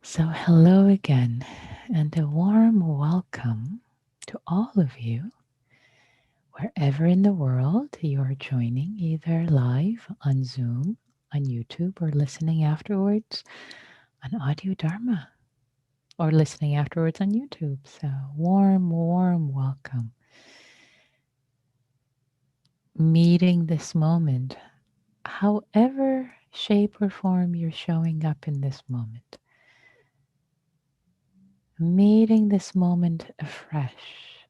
So, hello again, and a warm welcome to all of you, wherever in the world you are joining, either live on Zoom, on YouTube, or listening afterwards on Audio Dharma, or listening afterwards on YouTube. So, warm welcome. Meeting this moment, however shape or form you're showing up in this moment. Meeting this moment afresh.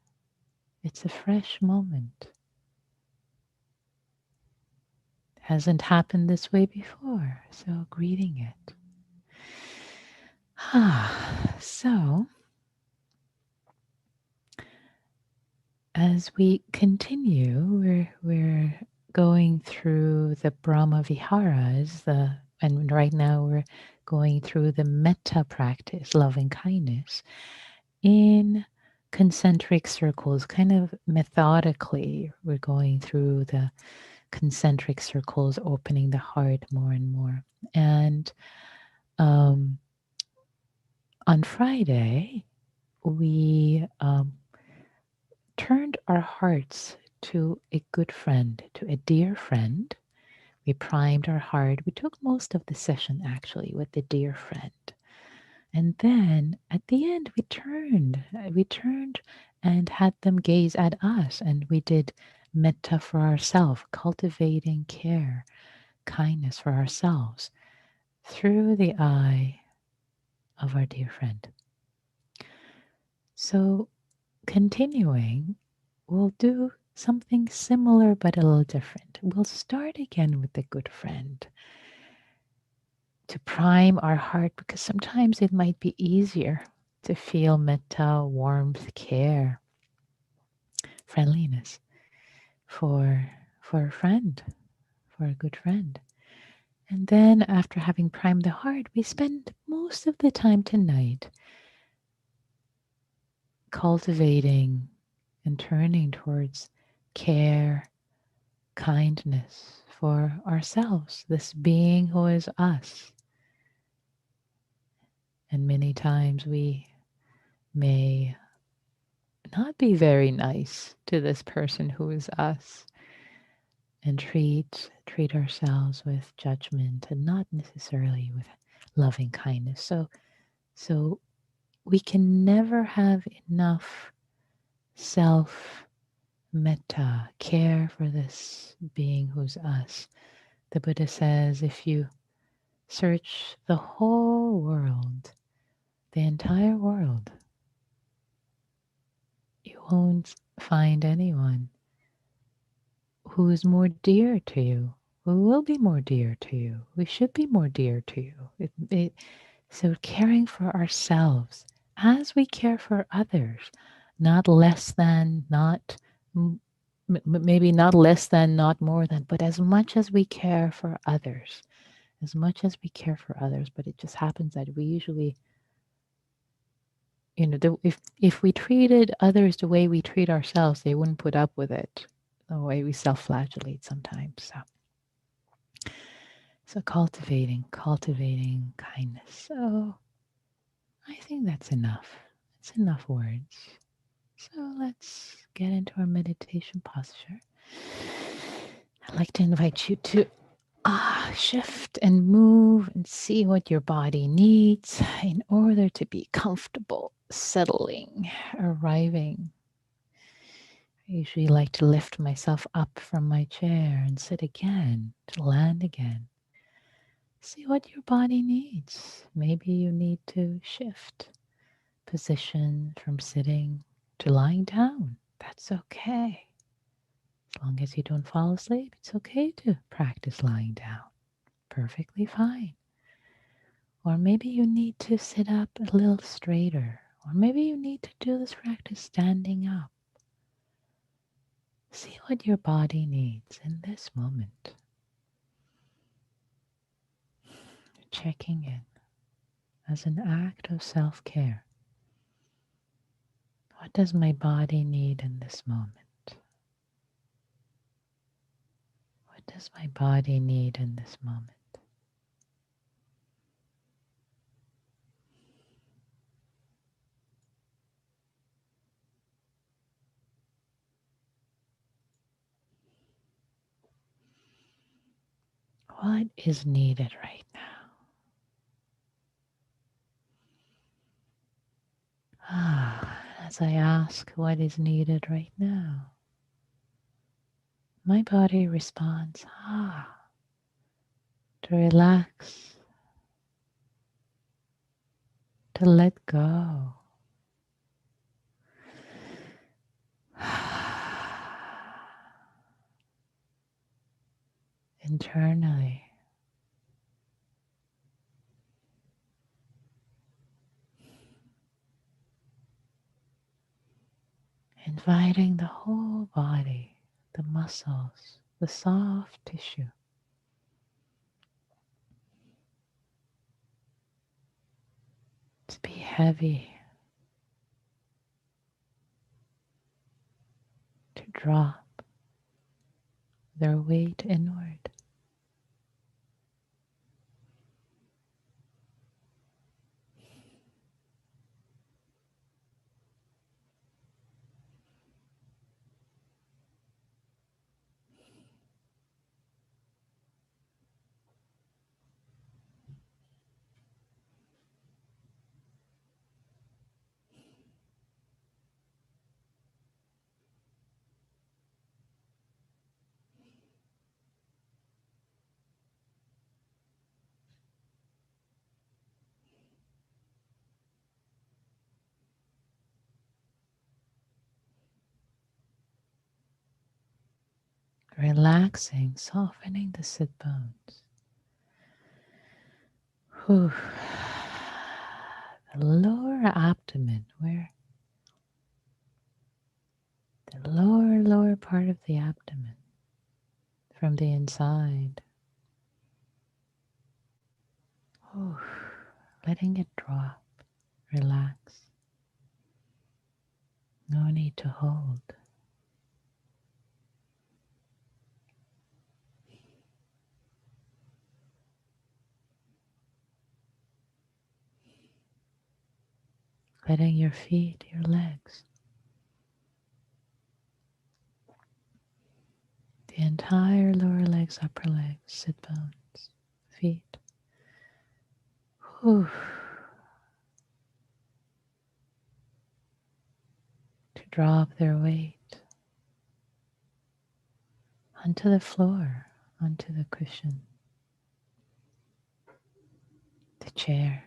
It's a fresh moment. Hasn't happened this way before, so greeting it. So, as we continue, we're going through the Brahma Viharas, and right now we're going through the metta practice, loving kindness, in concentric circles, kind of methodically. We're going through the concentric circles, opening the heart more and more. And on Friday, we turned our hearts to a good friend, to a dear friend. We primed our heart. We took most of the session actually with the dear friend. And then at the end, we turned and had them gaze at us. And we did metta for ourselves, cultivating care, kindness for ourselves through the eye of our dear friend. So continuing, we'll do something similar but a little different. We'll start again with the good friend to prime our heart, because sometimes it might be easier to feel metta, warmth, care, friendliness for a friend, for a good friend. And then after having primed the heart, we spend most of the time tonight cultivating and turning towards care, kindness for ourselves, this being who is us. And many times we may not be very nice to this person who is us, and treat ourselves with judgment and not necessarily with loving kindness. So we can never have enough self metta, care for this being who's us. The Buddha says if you search the whole world, the entire world, you won't find anyone who is more dear to you, who will be more dear to you, who should be more dear to you. So caring for ourselves as we care for others, not less than, not maybe not less than, not more than, but as much as we care for others, as much as we care for others. But it just happens that we usually, if we treated others the way we treat ourselves, they wouldn't put up with it, the way we self-flagellate sometimes. So cultivating kindness. So I think that's enough. It's enough words. So let's get into our meditation posture. I'd like to invite you to shift and move and see what your body needs in order to be comfortable, settling, arriving. I usually like to lift myself up from my chair and sit again, to land again. See what your body needs. Maybe you need to shift position from sitting to lying down. That's okay. As long as you don't fall asleep, it's okay to practice lying down. Perfectly fine. Or maybe you need to sit up a little straighter. Or maybe you need to do this practice standing up. See what your body needs in this moment. Checking in as an act of self-care. What does my body need in this moment? What does my body need in this moment? What is needed right now? As I ask what is needed right now, my body responds, to relax, to let go. Internally, inviting the whole body, the muscles, the soft tissue to be heavy, to drop their weight inward. Relaxing, softening the sit bones. Whew. The lower abdomen, where the lower part of the abdomen from the inside. Whew. Letting it drop, relax. No need to hold. Letting your feet, your legs, the entire lower legs, upper legs, sit bones, feet. Whew. To drop their weight onto the floor, onto the cushion, the chair.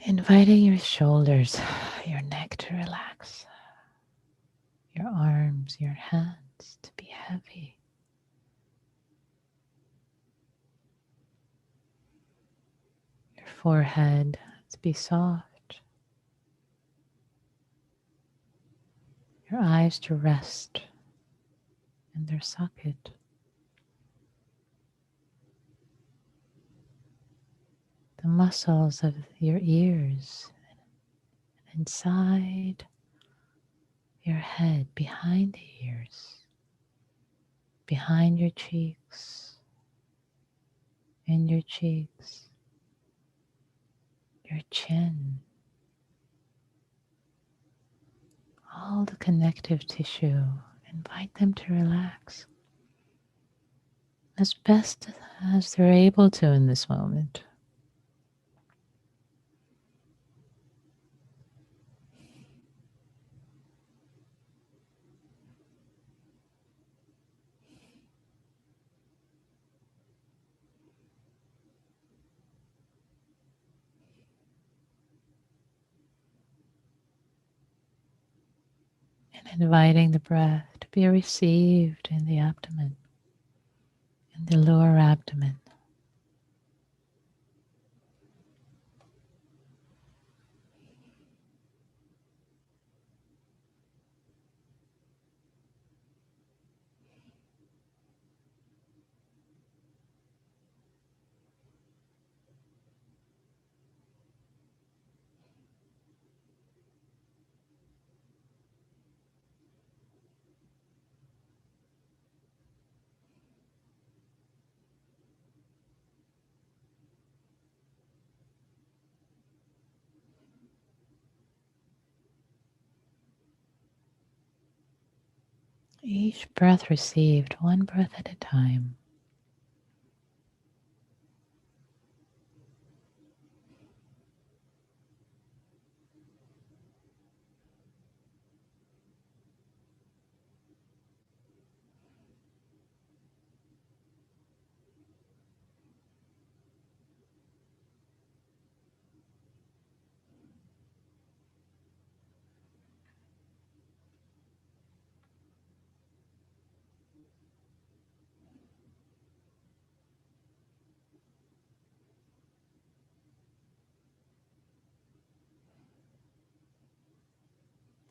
Inviting your shoulders, your neck to relax, your arms, your hands to be heavy. Your forehead to be soft. Your eyes to rest in their socket. The muscles of your ears inside your head, behind the ears, behind your cheeks, in your cheeks, your chin, all the connective tissue. Invite them to relax as best as they're able to in this moment. And inviting the breath to be received in the abdomen, in the lower abdomen. Each breath received, one breath at a time.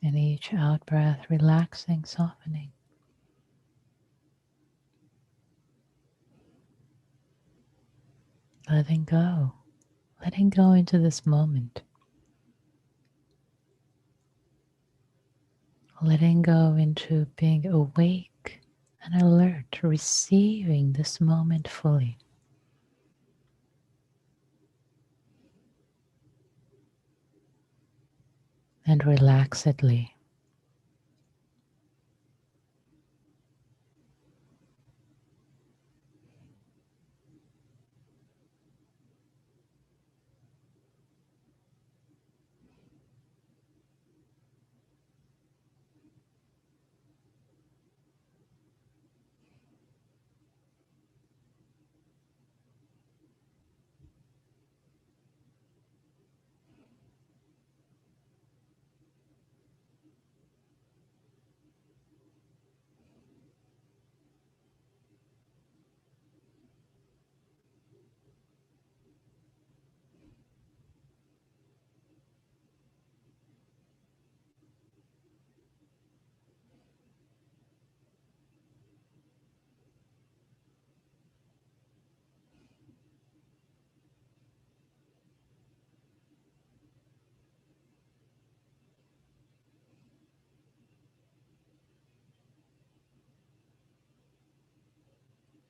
And each out breath, relaxing, softening. Letting go into this moment. Letting go into being awake and alert, receiving this moment fully. And relaxedly.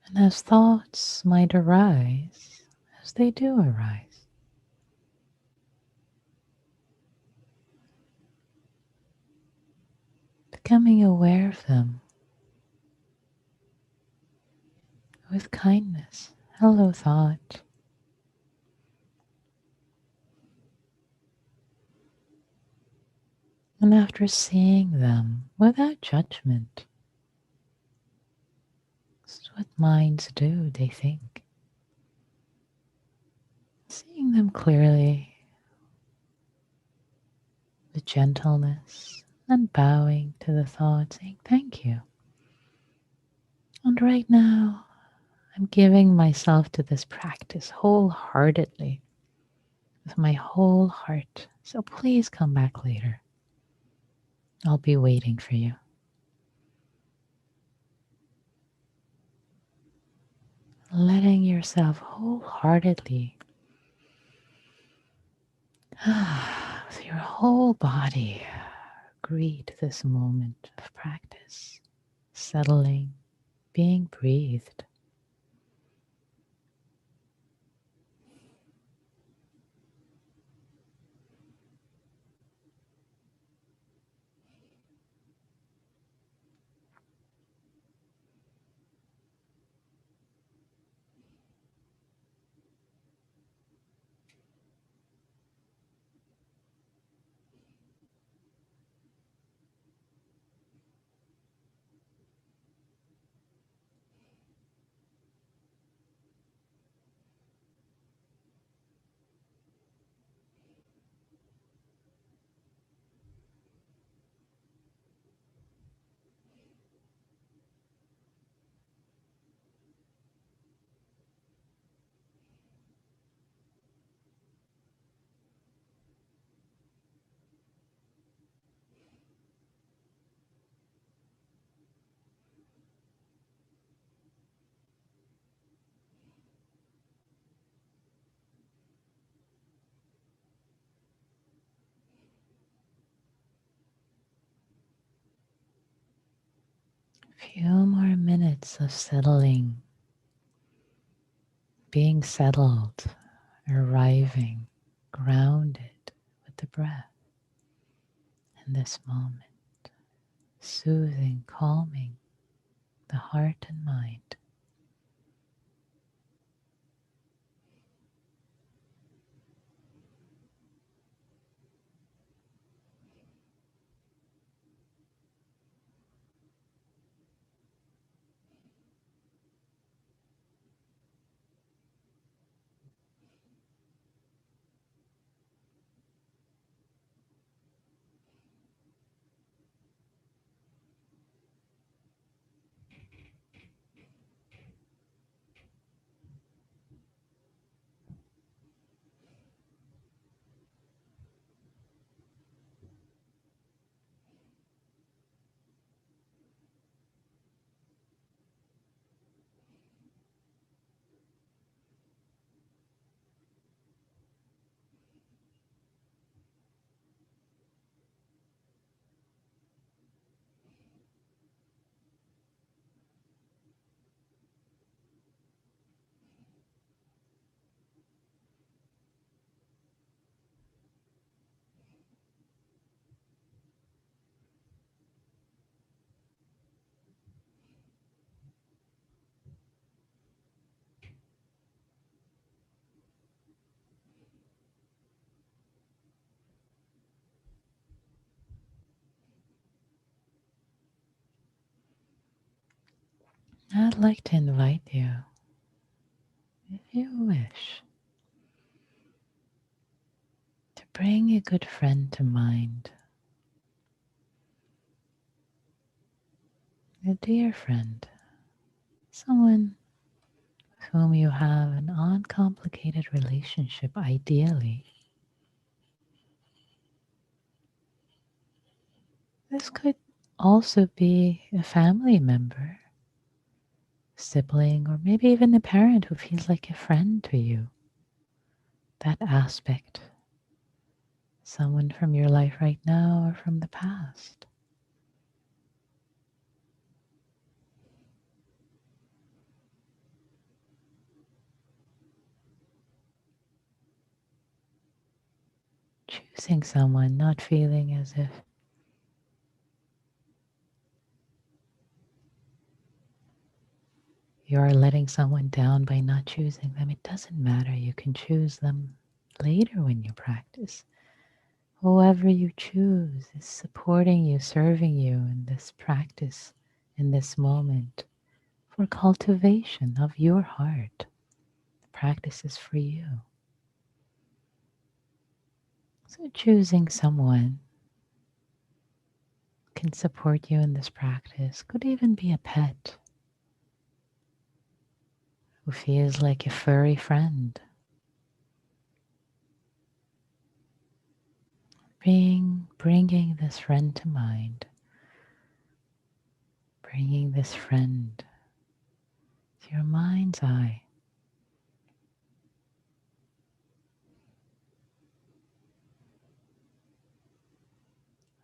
And as thoughts might arise, as they do arise, becoming aware of them with kindness. Hello, thought. And after seeing them without judgment, this is what minds do, they think. Seeing them clearly with gentleness and bowing to the thought, saying thank you. And right now, I'm giving myself to this practice wholeheartedly, with my whole heart. So please come back later. I'll be waiting for you. Letting yourself wholeheartedly, with your whole body, greet this moment of practice, settling, being breathed. Few more minutes of settling, being settled, arriving, grounded with the breath in this moment, soothing, calming the heart and mind. I'd like to invite you, if you wish, to bring a good friend to mind, a dear friend, someone with whom you have an uncomplicated relationship, ideally. This could also be a family member, sibling, or maybe even a parent who feels like a friend to you. That aspect. Someone from your life right now or from the past. Choosing someone, not feeling as if you are letting someone down by not choosing them. It doesn't matter. You can choose them later when you practice. Whoever you choose is supporting you, serving you in this practice, in this moment, for cultivation of your heart. The practice is for you. So choosing someone can support you in this practice. Could even be a pet who feels like a furry friend. Bringing this friend to mind, bringing this friend to your mind's eye.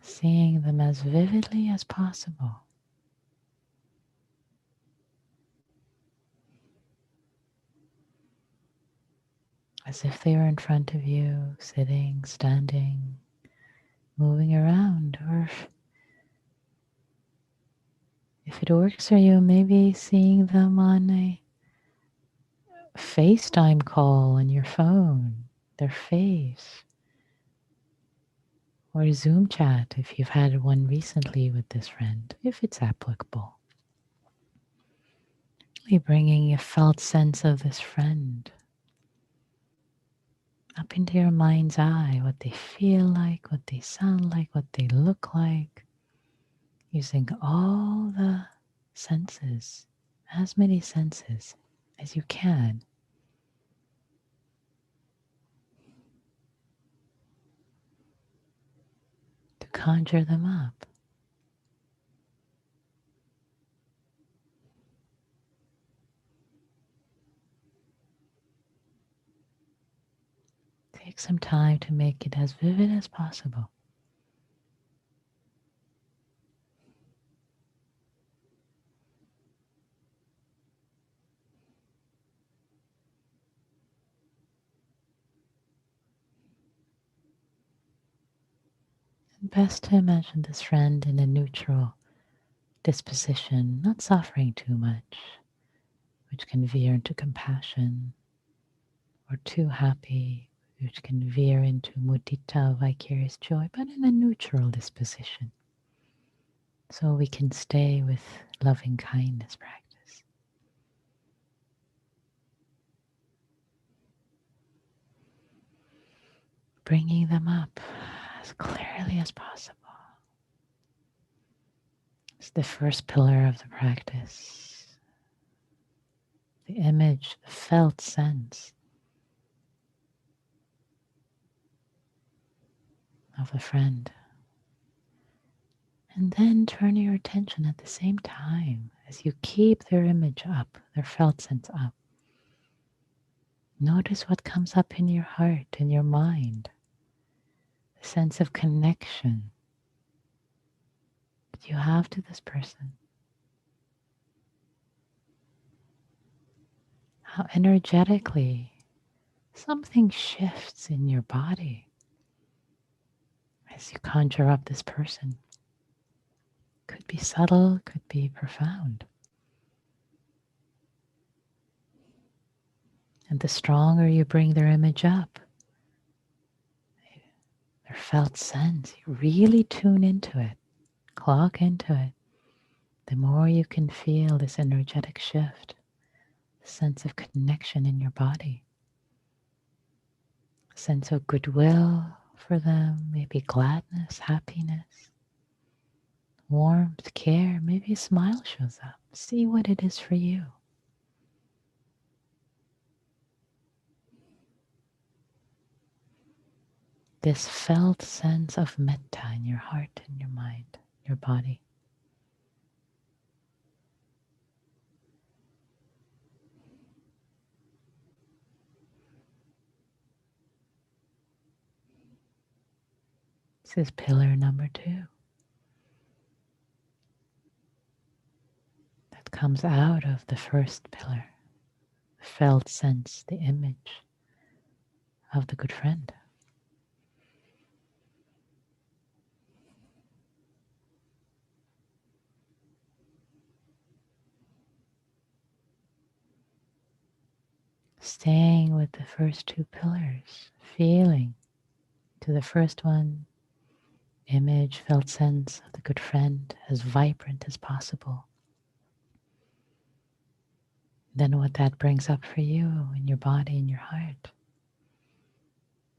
Seeing them as vividly as possible. As if they were in front of you, sitting, standing, moving around. Or if it works for you, maybe seeing them on a FaceTime call on your phone, their face. Or Zoom chat if you've had one recently with this friend, if it's applicable. Really bringing a felt sense of this friend up into your mind's eye, what they feel like, what they sound like, what they look like, using all the senses, as many senses as you can, to conjure them up. Take some time to make it as vivid as possible. And best to imagine this friend in a neutral, disposition, not suffering too much, which can veer into compassion, or too happy, which can veer into mudita, vicarious joy, but in a neutral disposition. So we can stay with loving kindness practice. Bringing them up as clearly as possible. It's the first pillar of the practice. The image, the felt sense of a friend. And then turn your attention at the same time as you keep their image up, their felt sense up. Notice what comes up in your heart, in your mind. The sense of connection that you have to this person. How energetically something shifts in your body as you conjure up this person. Could be subtle, could be profound. And the stronger you bring their image up, their felt sense, you really tune into it, clock into it, the more you can feel this energetic shift, the sense of connection in your body, a sense of goodwill for them, maybe gladness, happiness, warmth, care, maybe a smile shows up. See what it is for you. This felt sense of metta in your heart, in your mind, your body. This is pillar number 2. That comes out of the first pillar, the felt sense, the image of the good friend. Staying with the first 2 pillars, feeling to the first one, image, felt sense of the good friend, as vibrant as possible. Then what that brings up for you in your body, in your heart.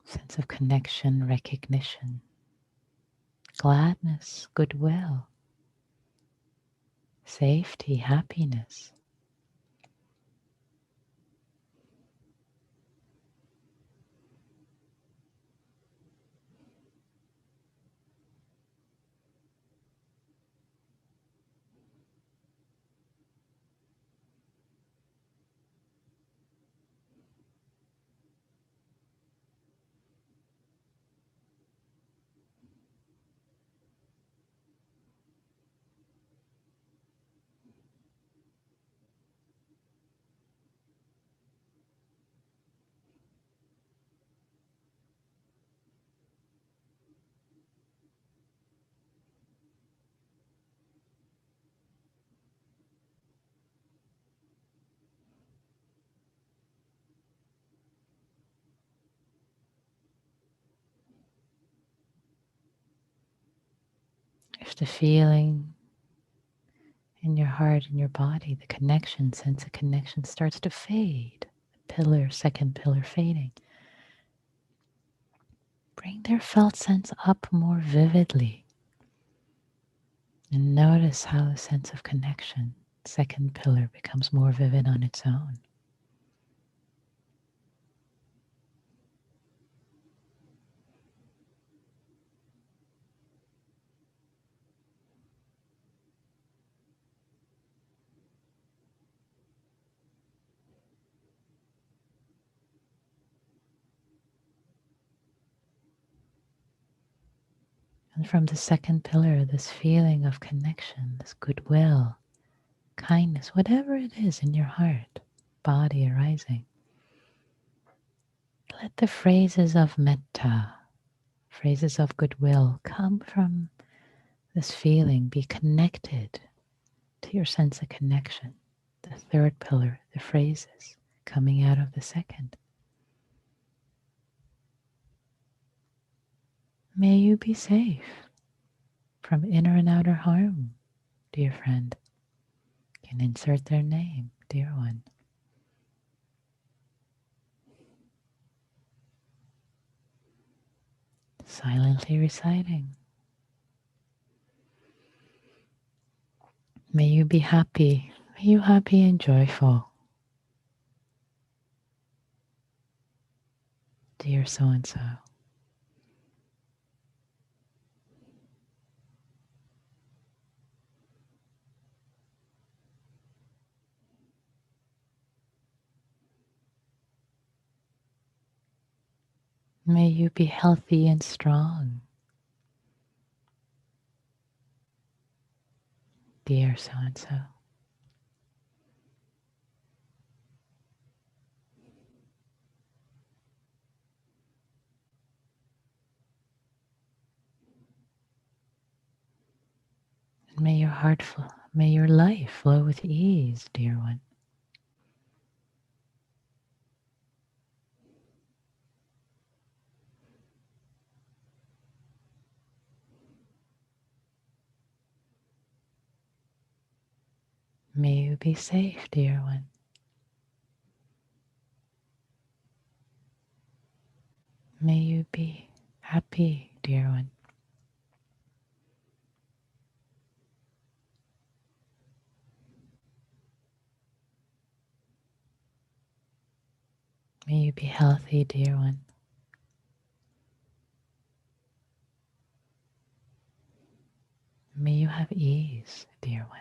Sense of connection, recognition, gladness, goodwill, safety, happiness. If the feeling in your heart and your body, the connection, sense of connection starts to fade, the pillar, second pillar fading, bring their felt sense up more vividly and notice how the sense of connection, second pillar, becomes more vivid on its own. And from the second pillar, this feeling of connection, this goodwill, kindness, whatever it is in your heart, body arising, let the phrases of metta, phrases of goodwill come from this feeling, be connected to your sense of connection, the third pillar, the phrases coming out of the second. May you be safe from inner and outer harm, dear friend. You can insert their name, dear one. Silently reciting. May you be happy. May you happy and joyful, dear so-and-so. May you be healthy and strong, dear so-and-so. May your heart flow, may your life flow with ease, dear one. May you be safe, dear one. May you be happy, dear one. May you be healthy, dear one. May you have ease, dear one.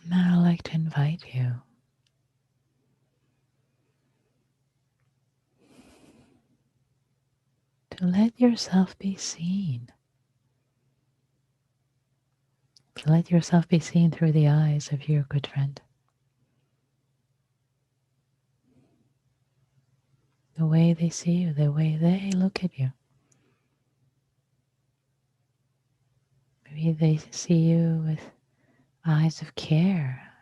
Now I'd like to invite you to let yourself be seen. To let yourself be seen through the eyes of your good friend. The way they see you, the way they look at you. Maybe they see you with eyes of care,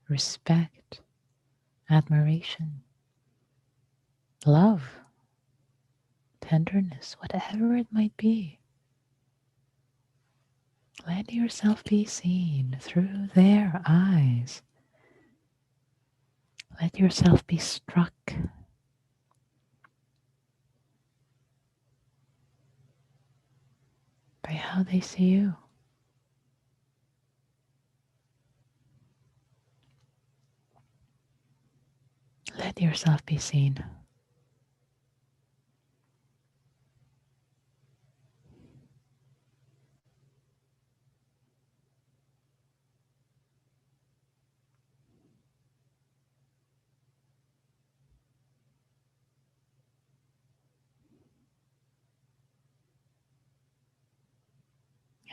respect, admiration, love, tenderness, whatever it might be. Let yourself be seen through their eyes. Let yourself be struck by how they see you. Let yourself be seen.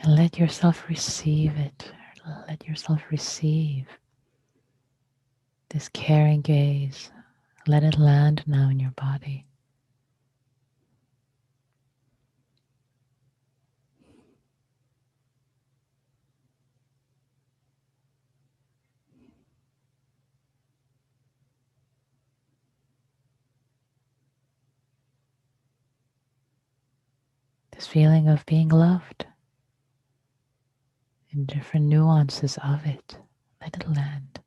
And let yourself receive it. Let yourself receive this caring gaze. Let it land now in your body. This feeling of being loved and different nuances of it. Let it land.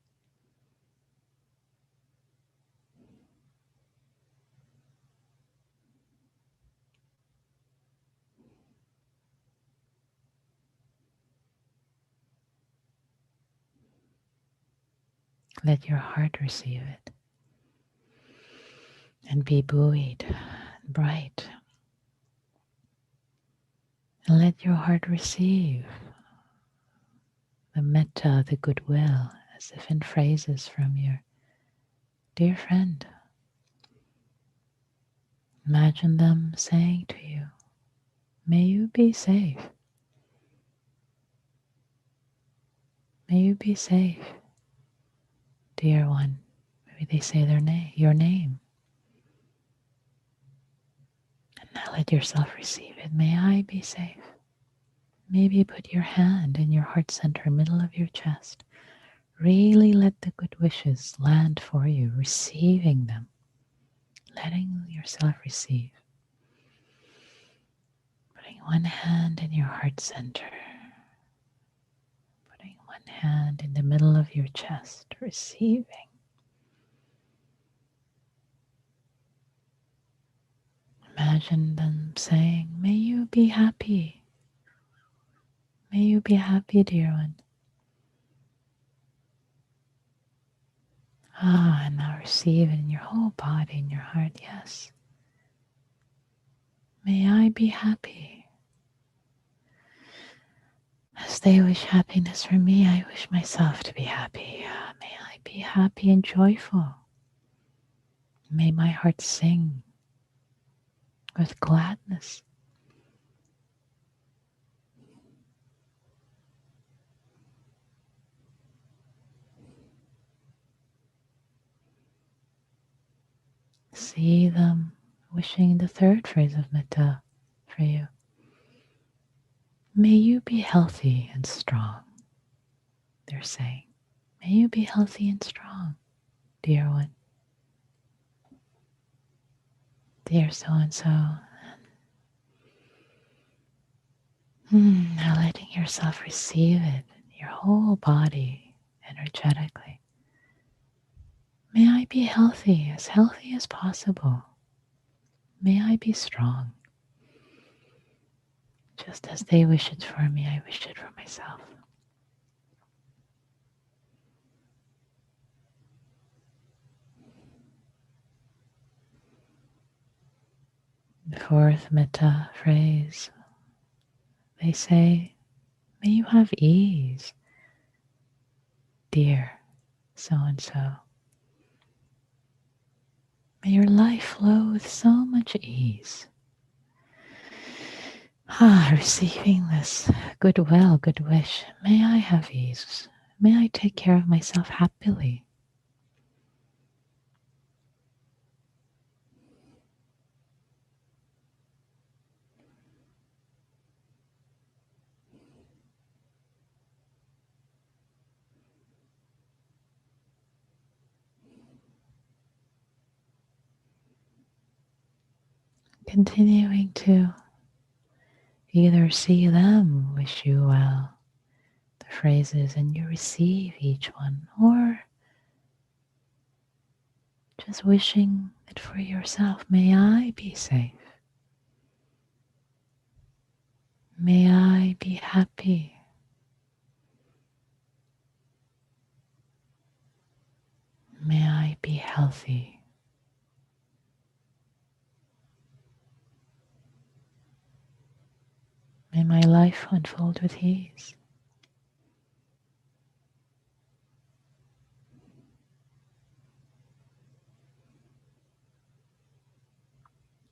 Let your heart receive it and be buoyed, bright. And let your heart receive the metta, the goodwill, as if in phrases from your dear friend. Imagine them saying to you, may you be safe. May you be safe, dear one. Maybe they say their name, your name. And now let yourself receive it. May I be safe. Maybe put your hand in your heart center, middle of your chest. Really let the good wishes land for you, receiving them, letting yourself receive. Putting one hand in your heart center, putting one hand in the middle of your chest, receiving. Imagine them saying, may you be happy. May you be happy, dear one. And now receive it in your whole body, in your heart. Yes. May I be happy. As they wish happiness for me, I wish myself to be happy. May I be happy and joyful. May my heart sing with gladness. See them wishing the third phrase of metta for you. May you be healthy and strong, they're saying. May you be healthy and strong, dear one. Dear so-and-so. Now letting yourself receive it in your whole body energetically. May I be healthy as possible. May I be strong. Just as they wish it for me, I wish it for myself. The fourth metta phrase, they say, may you have ease, dear so-and-so. May your life flow with so much ease. Receiving this goodwill, good wish. May I have ease. May I take care of myself happily. Continuing to either see them wish you well, the phrases, and you receive each one, or just wishing it for yourself. May I be safe. May I be happy. May I be healthy. May my life unfold with ease.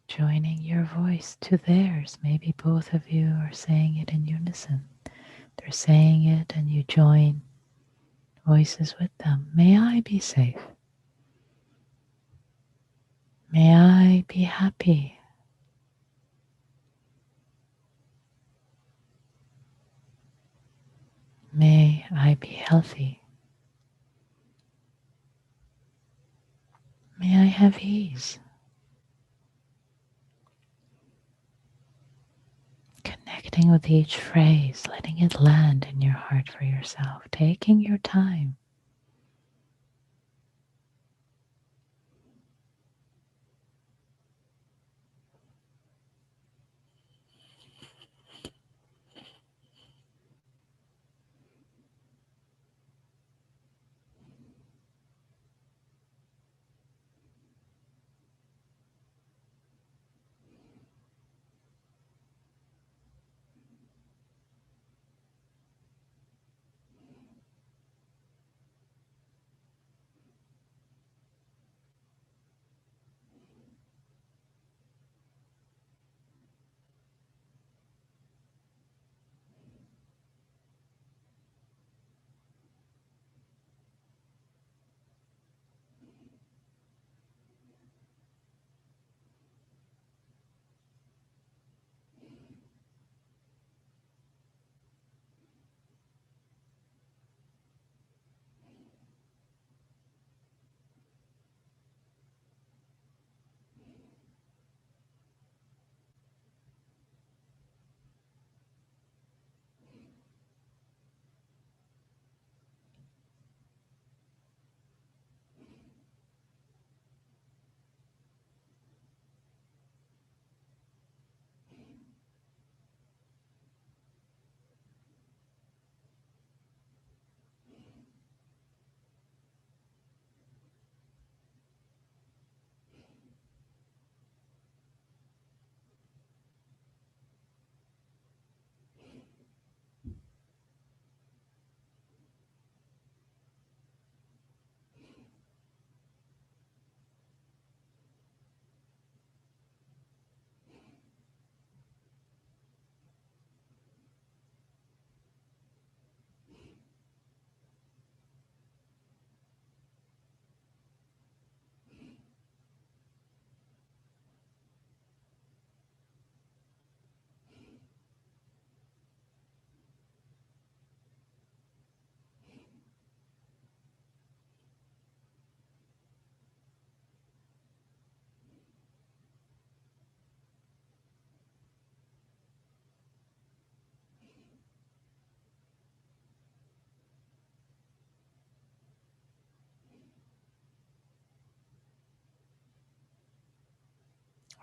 Joining your voice to theirs. Maybe both of you are saying it in unison. They're saying it and you join voices with them. May I be safe. May I be happy. May I be healthy. May I have ease. Connecting with each phrase, letting it land in your heart for yourself, taking your time.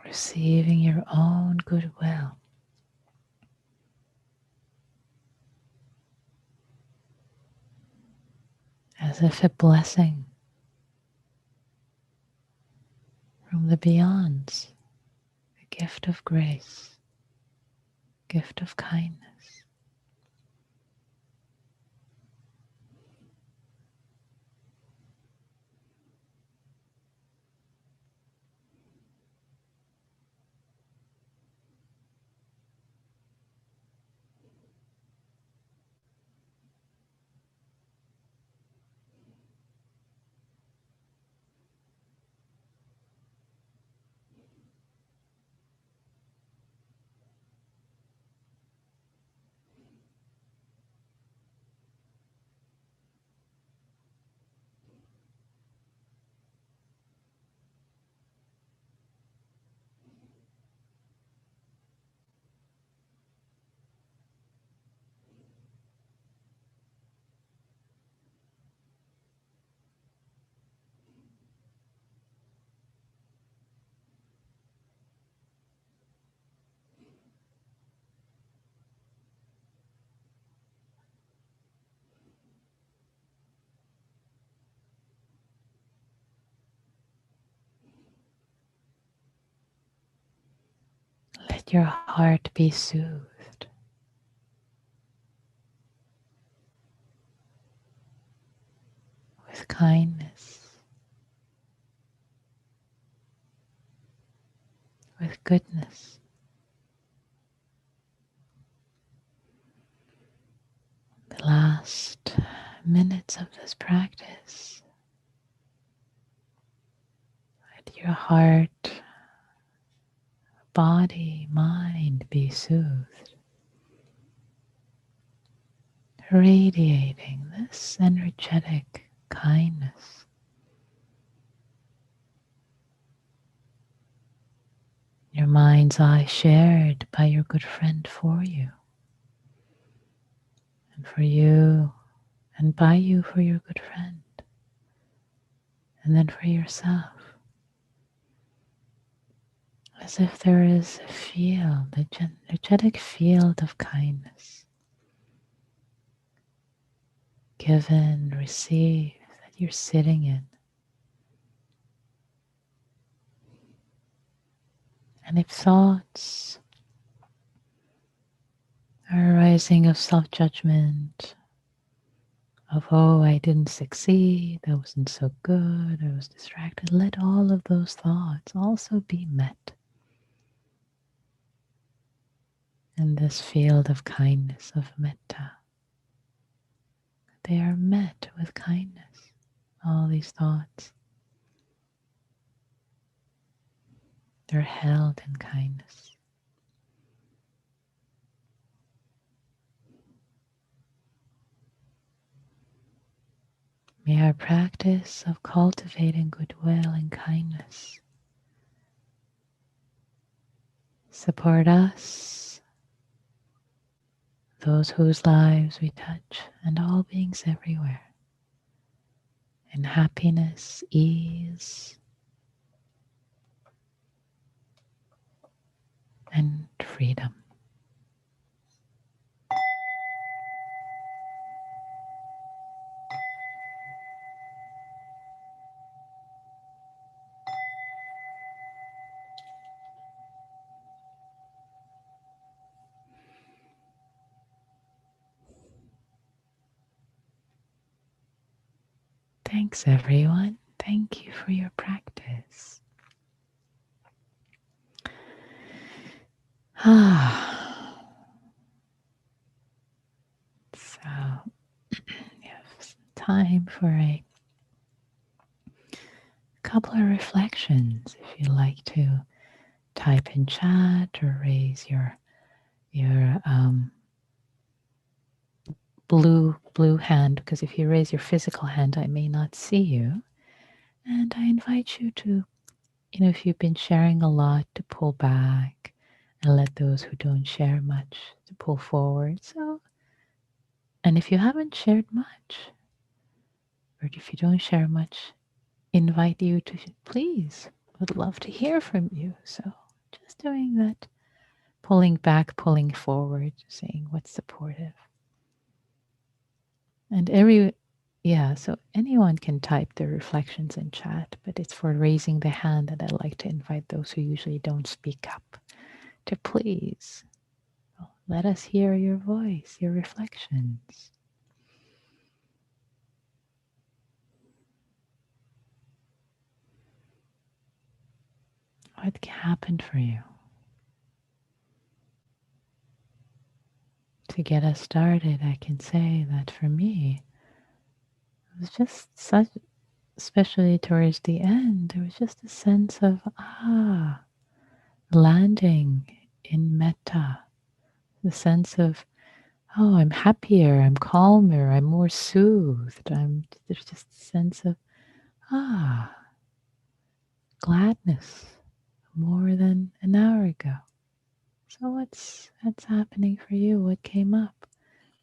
receiving your own goodwill as if a blessing from the beyonds, the gift of grace, gift of kindness. Let your heart be soothed with kindness, with goodness. The last minutes of this practice, let your heart, body, mind be soothed, radiating this energetic kindness. Your mind's eye shared by your good friend for you, and for you, and by you for your good friend, and then for yourself. As if there is a field, an energetic field of kindness, given, receive, that you're sitting in. And if thoughts are arising of self-judgment, of, oh, I didn't succeed, that wasn't so good, I was distracted, let all of those thoughts also be met in this field of kindness, of metta. They are met with kindness, all these thoughts. They're held in kindness. May our practice of cultivating goodwill and kindness support us, those whose lives we touch, and all beings everywhere, in happiness, ease, and freedom. Thanks, everyone. Thank you for your practice. So, we have some time for a couple of reflections. If you'd like to type in chat or raise your blue hand, because if you raise your physical hand, I may not see you. And I invite you to, if you've been sharing a lot, to pull back and let those who don't share much to pull forward. So, and if you haven't shared much, or if you don't share much, invite you to please, would love to hear from you. So Just doing that, pulling back, pulling forward, saying what's supportive. And so anyone can type their reflections in chat, but it's for raising the hand that I like to invite those who usually don't speak up to please let us hear your voice, your reflections. What happened for you? To get us started, I can say that for me, it was just such, especially towards the end, there was just a sense of, landing in metta, the sense of, oh, I'm happier, I'm calmer, I'm more soothed. There's just a sense of, gladness more than an hour ago. So what's happening for you? What came up?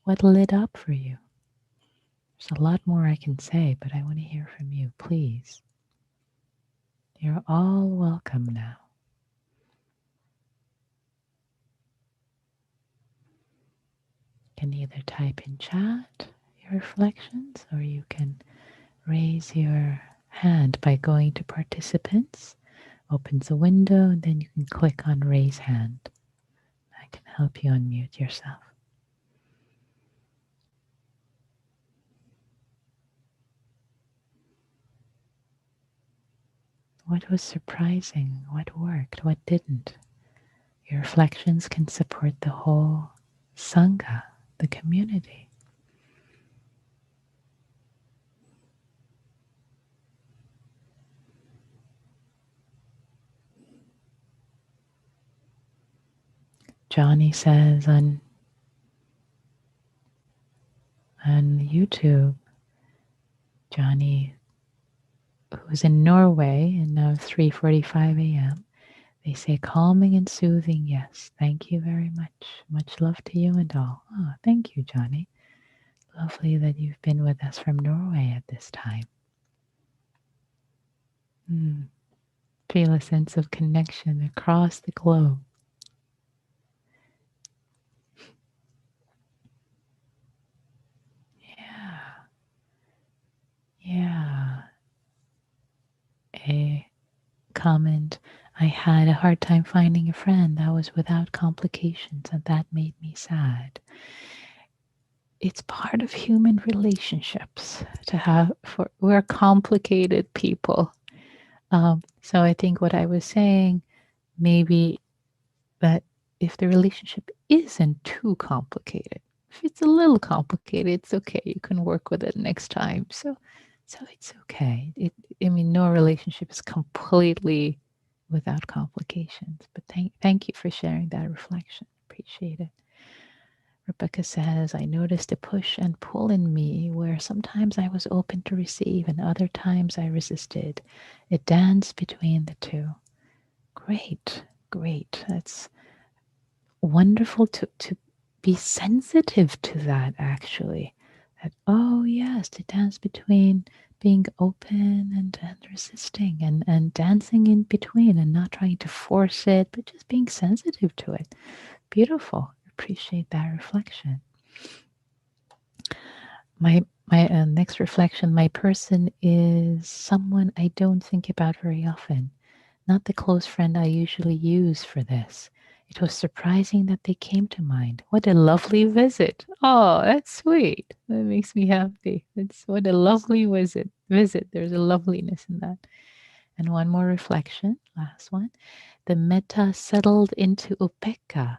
What lit up for you? There's a lot more I can say, but I want to hear from you, please. You're all welcome now. You can either type in chat your reflections, or you can raise your hand by going to participants, opens a window, and then you can click on raise hand. I can help you unmute yourself. What was surprising? What worked? What didn't? Your reflections can support the whole Sangha, the community. Johnny says on YouTube, Johnny, who's in Norway, and now 3:45 a.m., they say calming and soothing, yes. Thank you very much. Much love to you and all. Oh, thank you, Johnny. Lovely that you've been with us from Norway at this time. Feel a sense of connection across the globe. Yeah. A comment, I had a hard time finding a friend that was without complications, and that made me sad. It's part of human relationships to have, we're complicated people. So I think what I was saying, maybe that if the relationship isn't too complicated, if it's a little complicated, it's okay. You can work with it next time. So it's okay. No relationship is completely without complications. But thank you for sharing that reflection. Appreciate it. Rebecca says, I noticed a push and pull in me where sometimes I was open to receive and other times I resisted. A dance between the two. Great. That's wonderful to be sensitive to that, actually. That, oh yes, the dance between being open and resisting and dancing in between and not trying to force it, but just being sensitive to it. Beautiful. Appreciate that reflection. My next reflection, my person is someone I don't think about very often. Not the close friend I usually use for this. It was surprising that they came to mind. What a lovely visit. Oh, that's sweet. That makes me happy. What a lovely visit. There's a loveliness in that. And one more reflection, last one. The metta settled into upekkha.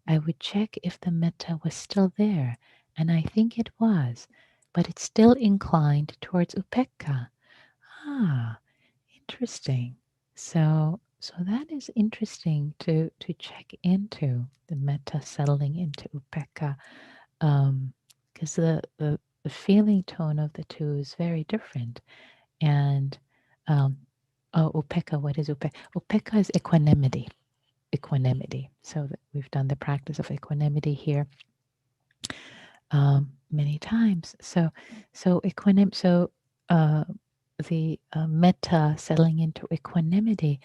I would check if the metta was still there, and I think it was, but it's still inclined towards upekkha. Ah, interesting. So that is interesting to check into the metta settling into upekkha, because the feeling tone of the two is very different. And upekkha, what is upekkha? Upekkha is equanimity. So that we've done the practice of equanimity here many times. So the metta settling into equanimity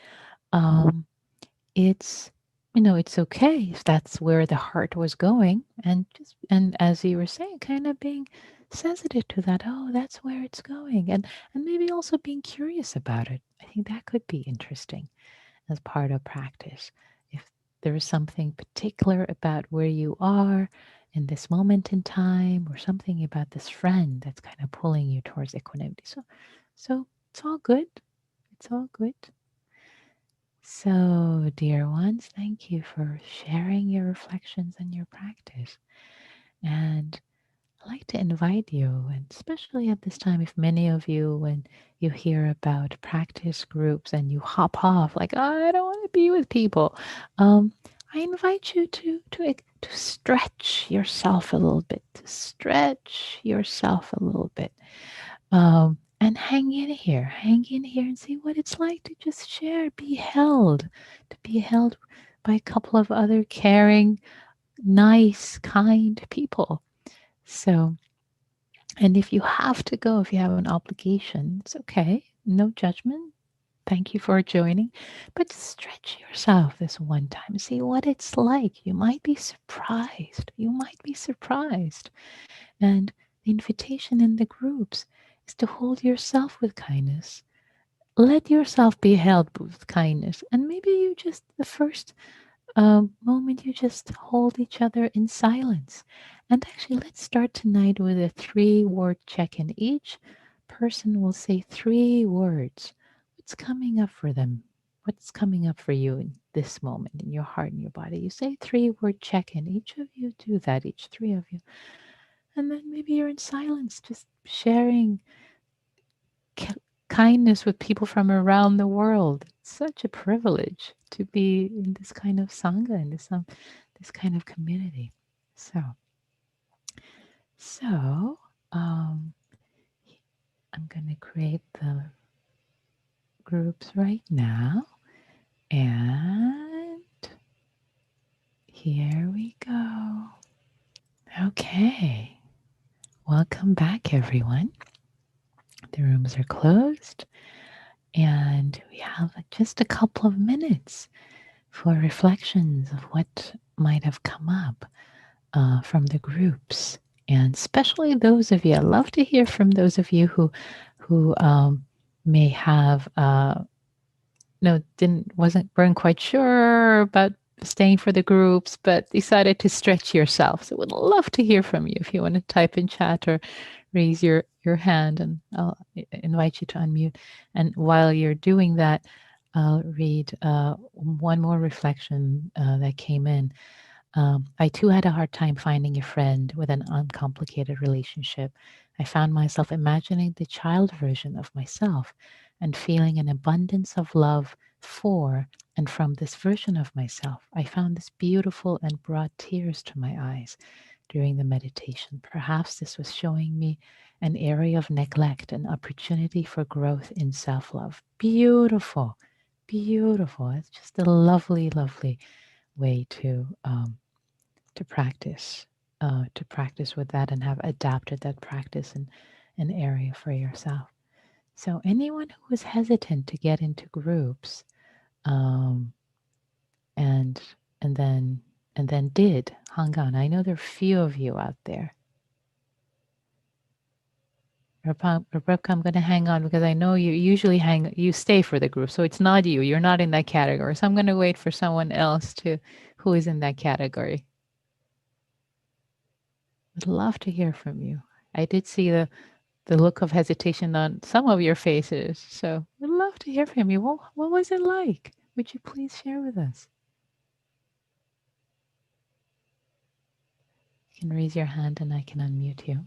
it's, it's okay if that's where the heart was going, and as you were saying, kind of being sensitive to that. Oh, that's where it's going, and maybe also being curious about it. I think that could be interesting as part of practice. If there is something particular about where you are in this moment in time, or something about this friend that's kind of pulling you towards equanimity. So it's all good. It's all good. So, dear ones, thank you for sharing your reflections and your practice. And I'd like to invite you, and especially at this time, if many of you, when you hear about practice groups and you hop off, like, "Oh, I don't want to be with people," I invite you to stretch yourself a little bit, to stretch yourself a little bit. And hang in here and see what it's like to just share, to be held by a couple of other caring, nice, kind people. So, and if you have to go, if you have an obligation, it's okay. No judgment. Thank you for joining. But stretch yourself this one time. See what it's like. You might be surprised. You might be surprised. And the invitation in the groups is to hold yourself with kindness. Let yourself be held with kindness. And maybe you just, the first moment, you just hold each other in silence. And actually, let's start tonight with a 3-word check in. Each person will say 3 words. What's coming up for them? What's coming up for you in this moment, in your heart and your body? You say 3-word check in. Each of you do that, each 3 of you. And then maybe you're in silence, just sharing kindness with people from around the world. It's such a privilege to be in this kind of sangha, in this kind of community. So um, I'm going to create the groups right now, and here we go. Okay, welcome back, everyone. The rooms are closed, and we have just a couple of minutes for reflections of what might have come up from the groups, and especially those of you. I love to hear from those of you who may have weren't quite sure about staying for the groups, but decided to stretch yourself. So, would love to hear from you. If you want to type in chat or raise your hand, and I'll invite you to unmute. And while you're doing that, I'll read one more reflection that came in. I too had a hard time finding a friend with an uncomplicated relationship. I found myself imagining the child version of myself and feeling an abundance of love for and from this version of myself. I found this beautiful and brought tears to my eyes during the meditation. Perhaps this was showing me an area of neglect, an opportunity for growth in self love. Beautiful, beautiful. It's just a lovely, lovely way to practice with that and have adapted that practice in an area for yourself. So anyone who was hesitant to get into groups, um, and and then did hung on. I know there are few of you out there. Rebecca, I'm going to hang on because I know you usually you stay for the group, so it's not you. You're not in that category. So I'm going to wait for someone else who is in that category. Would love to hear from you. I did see the look of hesitation on some of your faces. So I'd love to hear from you. What was it like? Would you please share with us? You can raise your hand and I can unmute you.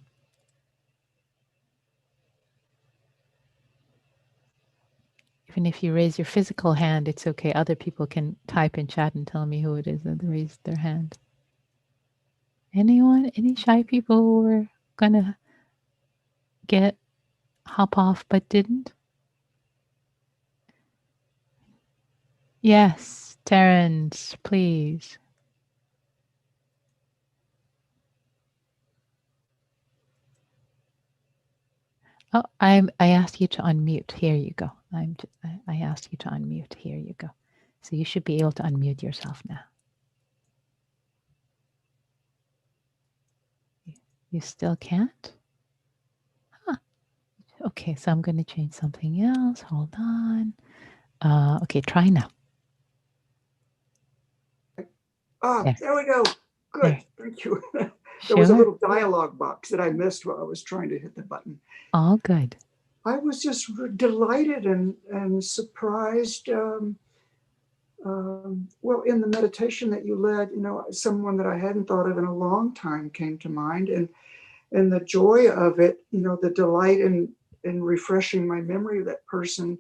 Even if you raise your physical hand, it's okay. Other people can type in chat and tell me who it is that raised their hand. Anyone? Any shy people who were gonna hop off but didn't? Yes, Terrence, please. Oh, I asked you to unmute. Here you go. I asked you to unmute. Here you go. So you should be able to unmute yourself now. You still can't? Huh. Okay, so I'm going to change something else. Hold on. Okay, try now. Ah, there we go. Good. There. Thank you. There was a Sure. little dialogue box that I missed while I was trying to hit the button. All good. I was just delighted and surprised. Well, in the meditation that you led, someone that I hadn't thought of in a long time came to mind, and the joy of it, the delight in refreshing my memory of that person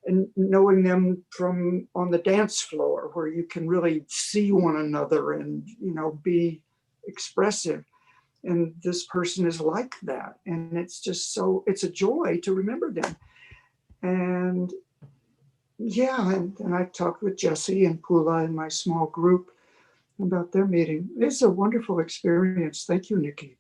and knowing them from on the dance floor where you can really see one another and, be expressive. And this person is like that. And it's just it's a joy to remember them. And yeah, and I talked with Jesse and Pula in my small group about their meeting. It's a wonderful experience. Thank you, Nikki.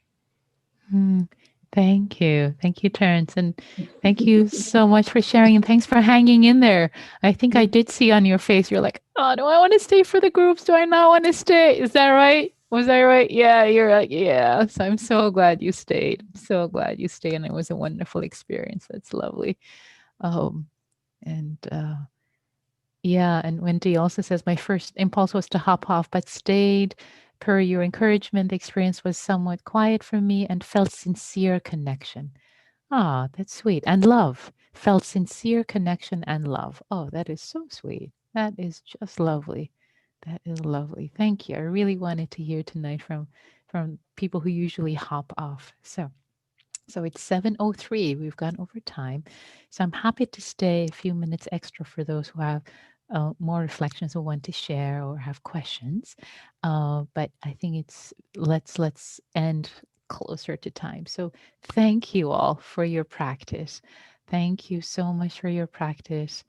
Thank you. Thank you, Terrence. And thank you so much for sharing. And thanks for hanging in there. I think I did see on your face, you're like, oh, do I want to stay for the groups? Do I not want to stay? Is that right? Was that right? Yeah, you're like, yeah. So I'm so glad you stayed. I'm so glad you stayed. And it was a wonderful experience. That's lovely. Um, and yeah, and Wendy also says, my first impulse was to hop off, but stayed. Per your encouragement, the experience was somewhat quiet for me and felt sincere connection. Ah, that's sweet. And love. Felt sincere connection and love. Oh, that is so sweet. That is just lovely. That is lovely. Thank you. I really wanted to hear tonight from people who usually hop off. So it's 7:03. We've gone over time. So I'm happy to stay a few minutes extra for those who have more reflections or want to share or have questions. But I think it's let's end closer to time. So thank you all for your practice. Thank you so much for your practice.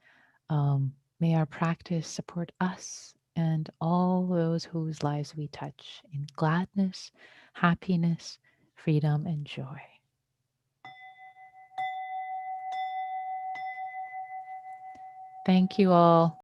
May our practice support us and all those whose lives we touch in gladness, happiness, freedom, and joy. Thank you all.